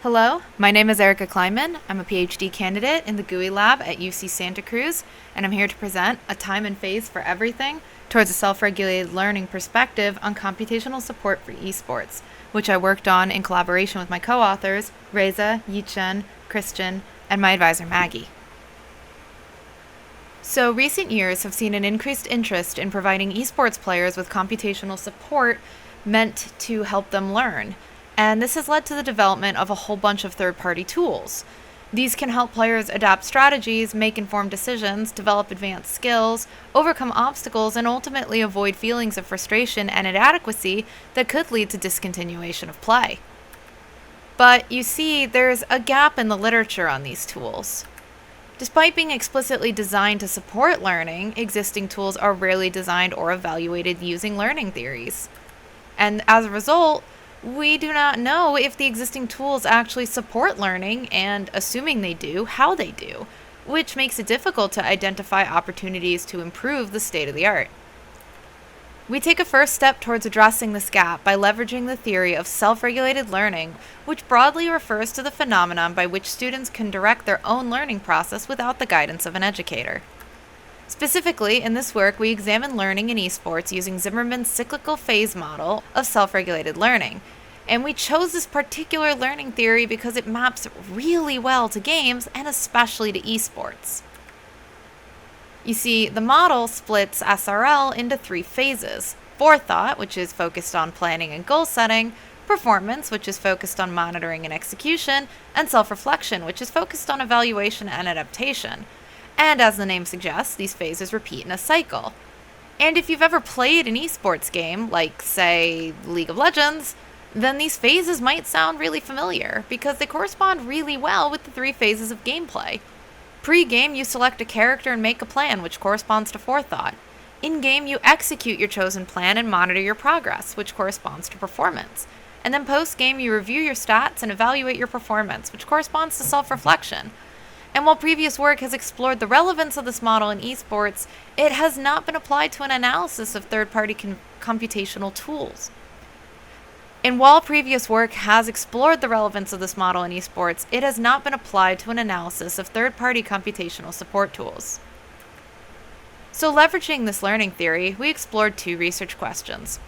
Hello, my name is Erica Kleinman. I'm a PhD candidate in the GUI lab at UC Santa Cruz, and I'm here to present a time and phase for everything towards a self-regulated learning perspective on computational support for esports, which I worked on in collaboration with my co-authors, Reza, Yichen, Christian, and my advisor, Magy. So recent years have seen an increased interest in providing esports players with computational support meant to help them learn. And this has led to the development of a whole bunch of third-party tools. These can help players adapt strategies, make informed decisions, develop advanced skills, overcome obstacles, and ultimately avoid feelings of frustration and inadequacy that could lead to discontinuation of play. But you see, there's a gap in the literature on these tools. Despite being explicitly designed to support learning, existing tools are rarely designed or evaluated using learning theories. And as a result, we do not know if the existing tools actually support learning, and assuming they do, how they do, which makes it difficult to identify opportunities to improve the state of the art. We take a first step towards addressing this gap by leveraging the theory of self-regulated learning, which broadly refers to the phenomenon by which students can direct their own learning process without the guidance of an educator. Specifically, in this work, we examine learning in esports using Zimmerman's cyclical phase model of self-regulated learning. And we chose this particular learning theory because it maps really well to games and especially to esports. You see, the model splits SRL into three phases: Forethought, which is focused on planning and goal setting; Performance, which is focused on monitoring and execution; and Self-reflection, which is focused on evaluation and adaptation. And as the name suggests, these phases repeat in a cycle. And if you've ever played an esports game, like, say, League of Legends, then these phases might sound really familiar, because they correspond really well with the three phases of gameplay. Pre-game, you select a character and make a plan, which corresponds to Forethought. In-game, you execute your chosen plan and monitor your progress, which corresponds to Performance. And then post-game, you review your stats and evaluate your performance, which corresponds to Self-reflection. And while previous work has explored the relevance of this model in esports, it has not been applied to an analysis of third-party computational tools. And while previous work has explored the relevance of this model in esports, it has not been applied to an analysis of third-party computational support tools. So leveraging this learning theory, we explored two research questions.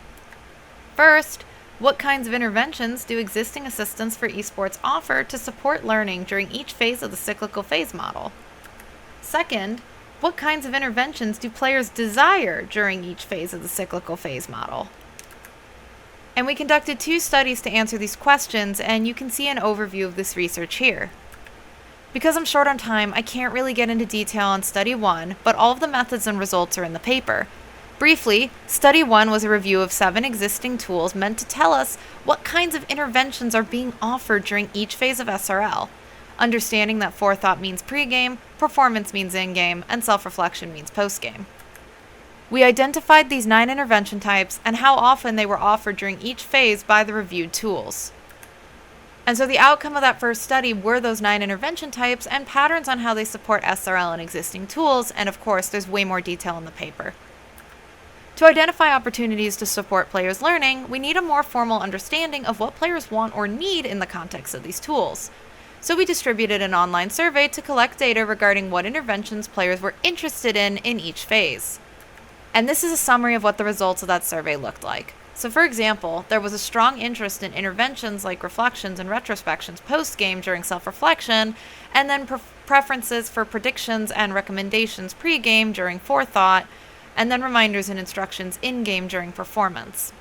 First, what kinds of interventions do existing assistants for esports offer to support learning during each phase of the cyclical phase model? Second, what kinds of interventions do players desire during each phase of the cyclical phase model? And we conducted two studies to answer these questions, and you can see an overview of this research here. Because I'm short on time, I can't really get into detail on Study 1, but all of the methods and results are in the paper. Briefly, Study 1 was a review of 7 existing tools meant to tell us what kinds of interventions are being offered during each phase of SRL, understanding that Forethought means pre-game, Performance means in-game, and Self-reflection means post-game. We identified these 9 intervention types and how often they were offered during each phase by the reviewed tools. And so the outcome of that first study were those 9 intervention types and patterns on how they support SRL in existing tools, and of course there's way more detail in the paper. To identify opportunities to support players' learning, we need a more formal understanding of what players want or need in the context of these tools. So we distributed an online survey to collect data regarding what interventions players were interested in each phase. And this is a summary of what the results of that survey looked like. So for example, there was a strong interest in interventions like reflections and retrospections post-game during self-reflection, and then preferences for predictions and recommendations pre-game during Forethought, and then reminders and instructions in-game during Performance.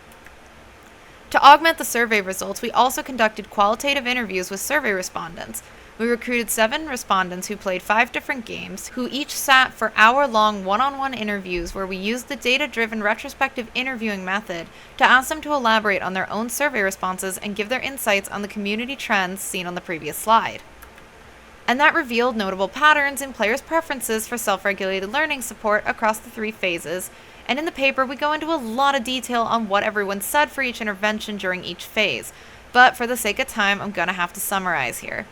To augment the survey results, we also conducted qualitative interviews with survey respondents. We recruited 7 respondents who played 5 different games, who each sat for hour-long one-on-one interviews where we used the data-driven retrospective interviewing method to ask them to elaborate on their own survey responses and give their insights on the community trends seen on the previous slide. And that revealed notable patterns in players' preferences for self-regulated learning support across the 3 phases, and in the paper we go into a lot of detail on what everyone said for each intervention during each phase, but for the sake of time I'm going to have to summarize here.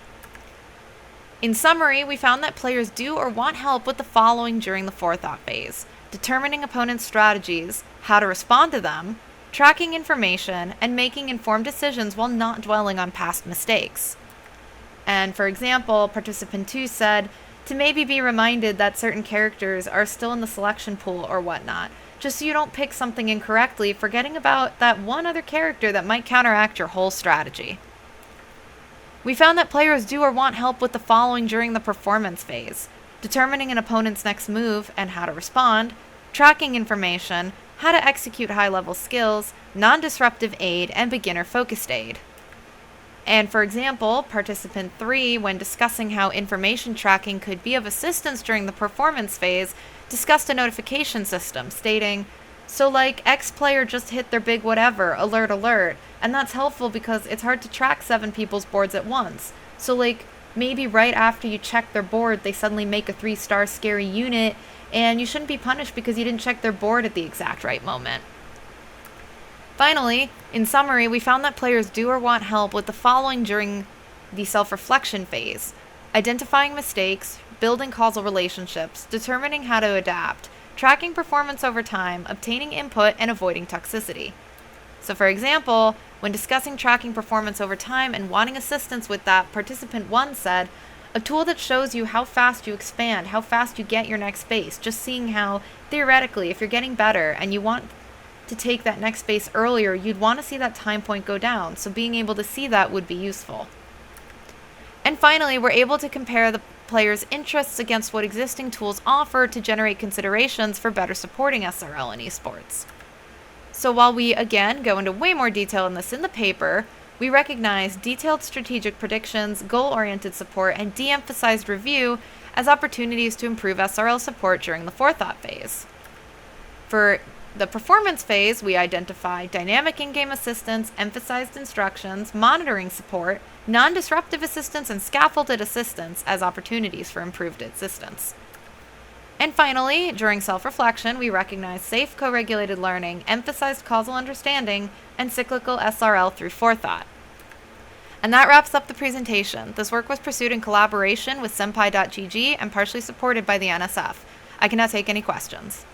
In summary, we found that players do or want help with the following during the Forethought phase: determining opponents' strategies, how to respond to them, tracking information, and making informed decisions while not dwelling on past mistakes. And for example, participant 2 said to maybe be reminded that certain characters are still in the selection pool or whatnot, just so you don't pick something incorrectly, forgetting about that one other character that might counteract your whole strategy. We found that players do or want help with the following during the performance phase: determining an opponent's next move and how to respond, tracking information, how to execute high-level skills, non-disruptive aid, and beginner-focused aid. And for example, participant 3, when discussing how information tracking could be of assistance during the performance phase, discussed a notification system, stating, so like X player just hit their big whatever, alert alert, and that's helpful because it's hard to track 7 people's boards at once. So like, maybe right after you check their board, they suddenly make a 3-star scary unit, and you shouldn't be punished because you didn't check their board at the exact right moment. Finally, in summary, we found that players do or want help with the following during the self-reflection phase: identifying mistakes, building causal relationships, determining how to adapt, tracking performance over time, obtaining input, and avoiding toxicity. So for example, when discussing tracking performance over time and wanting assistance with that, participant 1 said, a tool that shows you how fast you expand, how fast you get your next space, just seeing how, theoretically, if you're getting better and you want to take that next space earlier, you'd want to see that time point go down, so being able to see that would be useful. And finally, we're able to compare the players' interests against what existing tools offer to generate considerations for better supporting SRL in esports. So while we, again, go into way more detail in this in the paper, we recognize detailed strategic predictions, goal-oriented support, and de-emphasized review as opportunities to improve SRL support during the Forethought phase. For the performance phase, we identify dynamic in-game assistance, emphasized instructions, monitoring support, non-disruptive assistance, and scaffolded assistance as opportunities for improved assistance. And finally, during self-reflection, we recognize safe co-regulated learning, emphasized causal understanding, and cyclical SRL through Forethought. And that wraps up the presentation. This work was pursued in collaboration with senpai.gg and partially supported by the NSF. I can now take any questions.